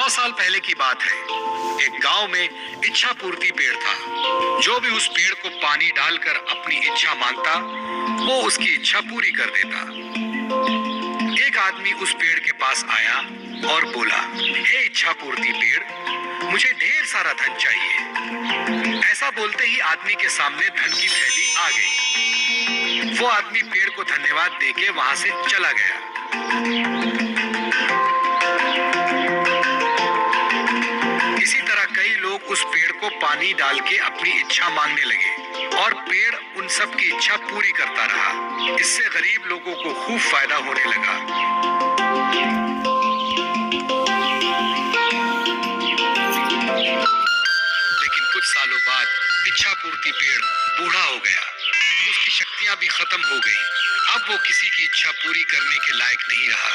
100 साल पहले की बात है। एक गांव में इच्छा पूर्ति पेड़ था। जो भी उस पेड़ को पानी डालकर अपनी इच्छा मांगता, वो उसकी इच्छा पूरी कर देता। एक आदमी उस पेड़ के पास आया और बोला, हे इच्छा पूर्ति पेड़, मुझे ढेर सारा धन चाहिए। ऐसा बोलते ही आदमी के सामने धन की थैली आ गई। वो आदमी पेड़ को धन्यवाद देके वहां से चला गया। इसी तरह कई लोग उस पेड़ को पानी डाल के अपनी इच्छा मांगने लगे और पेड़ उन सब की इच्छा पूरी करता रहा। इससे गरीब लोगों को खूब फायदा होने लगा। लेकिन कुछ सालों बाद इच्छा पूर्ति पेड़ बूढ़ा हो गया। उसकी शक्तियां भी खत्म हो गई। अब वो किसी की इच्छा पूरी करने के लायक नहीं रहा।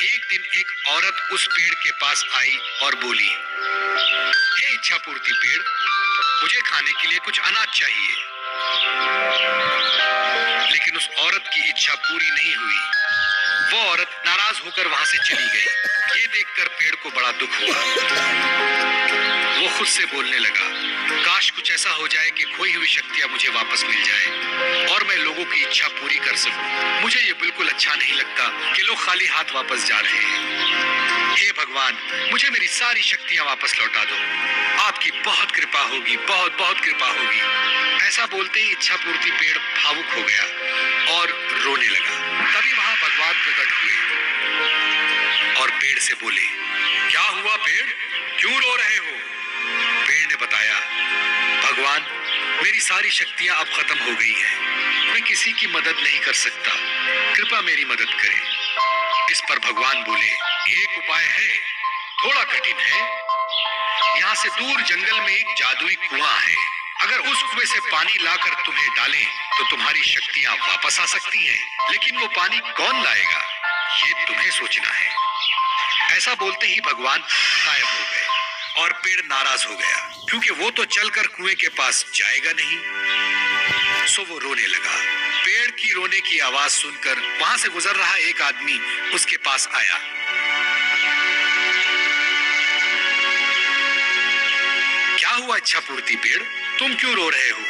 एक दिन एक औरत उस पेड़ के पास आई और बोली, हे इच्छा पूर्ति पेड़, मुझे खाने के लिए कुछ अनाज चाहिए। लेकिन उस औरत की इच्छा पूरी नहीं हुई। वो औरत नाराज होकर वहां से चली गई। ये देखकर पेड़ को बड़ा दुख हुआ। वो खुद से बोलने लगा, काश कुछ ऐसा हो जाए कि खोई हुई शक्तियां मुझे वापस मिल जाए और मैं लोगों की इच्छा पूरी कर सकूं। मुझे ये बिल्कुल अच्छा नहीं लगता कि लोग खाली हाथ वापस जा रहे हैं। हे भगवान, मुझे मेरी सारी शक्तियां वापस लौटा दो। आपकी बहुत कृपा होगी, बहुत बहुत कृपा होगी। ऐसा बोलते ही इच्छा पूर्ति पेड़ भावुक हो गया और रोने लगा। तभी वहां भगवान प्रकट हुए और पेड़ से बोले, क्या हुआ पेड़, क्यों रो रहे हो? पेड़ ने बताया, भगवान, मेरी सारी शक्तियां अब खत्म हो गई हैं। मैं किसी की मदद नहीं कर सकता। कृपया मेरी मदद करें। इस पर भगवान बोले, एक उपाय है, थोड़ा कठिन है। यहाँ से दूर जंगल में एक जादुई कुआं है। अगर उस कुएं से पानी लाकर तुम्हें डालें तो तुम्हारी शक्तियां वापस आ सकती हैं। लेकिन वो पानी कौन लाएगा, ये तुम्हें सोचना है। ऐसा बोलते ही भगवान गायब हो गए और पेड़ नाराज हो गया, क्योंकि वो तो चलकर कुएं के पास जाएगा नहीं। सो वो रोने लगा। पेड़ की रोने की आवाज सुनकर वहां से गुजर रहा एक आदमी उसके पास आया। क्या हुआ इच्छा पूर्ति पेड़, तुम क्यों रो रहे हो?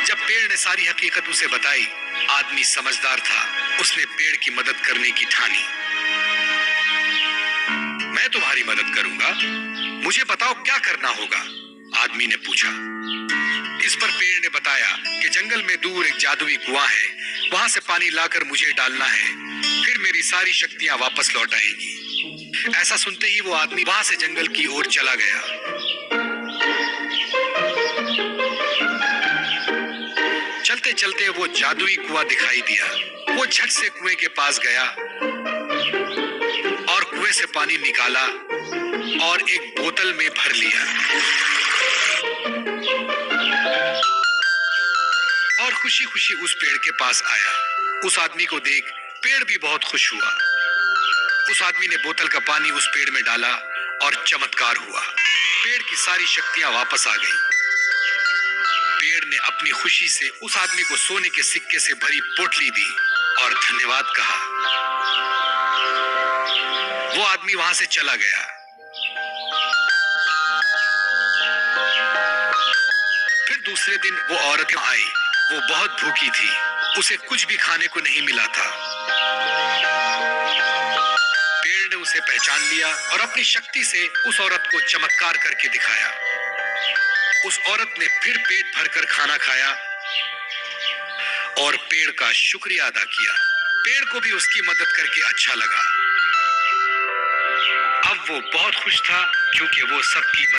जब पेड़ ने सारी हकीकत उसे बताई, आदमी समझदार था। उसने पेड़ की मदद करने की ठानी। मैं तुम्हारी मदद करूंगा, मुझे बताओ क्या करना होगा? आदमी ने पूछा। इस पर पेड़ ने बताया कि जंगल में दूर एक जादुई कुआं है, वहां से पानी लाकर मुझे डालना है, फिर मेरी सारी शक्तियां वापस लौट आएंगी। ऐसा सुनते ही वो आदमी वहां से जंगल की ओर चला गया। चलते चलते वो जादुई कुआं दिखाई दिया। वो झट से कुएं के पास गया और कुएं से पानी निकाला और एक बोतल में भर लिया और खुशी खुशी उस पेड़ के पास आया। उस आदमी को देख पेड़ भी बहुत खुश हुआ। उस आदमी ने बोतल का पानी उस पेड़ में डाला और चमत्कार हुआ। पेड़ की सारी शक्तियां वापस आ गईं। पेड़ ने अपनी खुशी से उस आदमी को सोने के सिक्के से भरी पोटली दी और धन्यवाद कहा। वो आदमी वहां से चला गया। फिर दूसरे दिन वो औरत आई। वो बहुत भूखी थी, उसे कुछ भी खाने को नहीं मिला था। पेड़ ने उसे पहचान लिया और अपनी शक्ति से उस औरत को चमत्कार करके दिखाया। उस औरत ने फिर पेट भरकर खाना खाया और पेड़ का शुक्रिया अदा किया। पेड़ को भी उसकी मदद करके अच्छा लगा। अब वो बहुत खुश था, क्योंकि वो सबकी